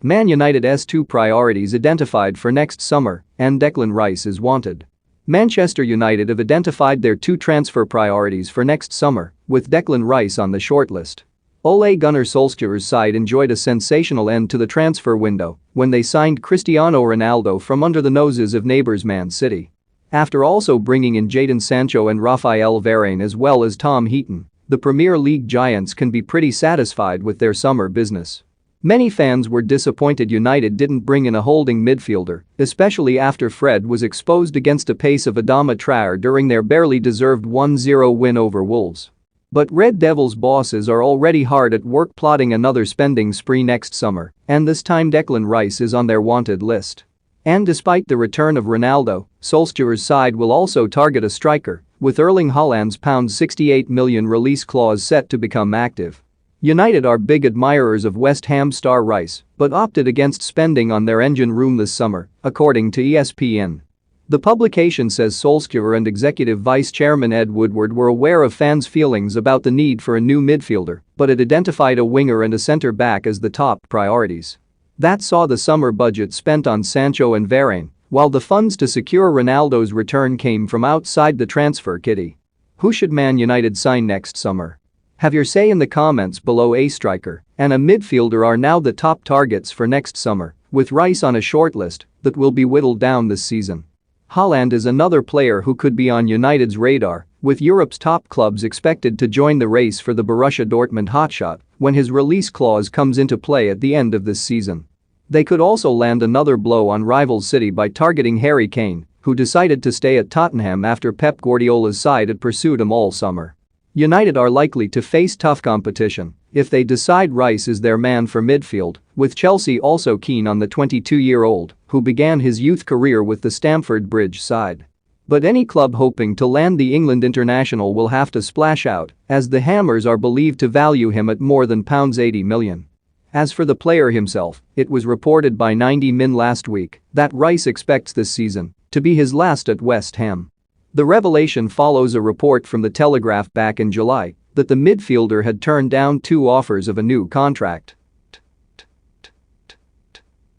Man United's two priorities identified for next summer, and Declan Rice is wanted. Manchester United have identified their two transfer priorities for next summer, with Declan Rice on the shortlist. Ole Gunnar Solskjaer's side enjoyed a sensational end to the transfer window when they signed Cristiano Ronaldo from under the noses of neighbours Man City. After also bringing in Jadon Sancho and Raphael Varane as well as Tom Heaton, the Premier League giants can be pretty satisfied with their summer business. Many fans were disappointed United didn't bring in a holding midfielder, especially after Fred was exposed against the pace of Adama Traore during their barely deserved 1-0 win over Wolves. But Red Devils bosses are already hard at work plotting another spending spree next summer, and this time Declan Rice is on their wanted list. And despite the return of Ronaldo, Solskjaer's side will also target a striker, with Erling Haaland's £68 million release clause set to become active. United are big admirers of West Ham star Rice, but opted against spending on their engine room this summer, according to ESPN. The publication says Solskjaer and Executive Vice Chairman Ed Woodward were aware of fans' feelings about the need for a new midfielder, but had identified a winger and a centre-back as the top priorities. That saw the summer budget spent on Sancho and Varane, while the funds to secure Ronaldo's return came from outside the transfer kitty. Who should Man United sign next summer? Have your say in the comments below. A striker and a midfielder are now the top targets for next summer, with Rice on a shortlist that will be whittled down this season. Haaland is another player who could be on United's radar, with Europe's top clubs expected to join the race for the Borussia Dortmund hotshot when his release clause comes into play at the end of this season. They could also land another blow on rival City by targeting Harry Kane, who decided to stay at Tottenham after Pep Guardiola's side had pursued him all summer. United are likely to face tough competition if they decide Rice is their man for midfield, with Chelsea also keen on the 22-year-old, who began his youth career with the Stamford Bridge side. But any club hoping to land the England international will have to splash out, as the Hammers are believed to value him at more than £80 million. As for the player himself, it was reported by 90 Min last week that Rice expects this season to be his last at West Ham. The revelation follows a report from The Telegraph back in July that the midfielder had turned down two offers of a new contract.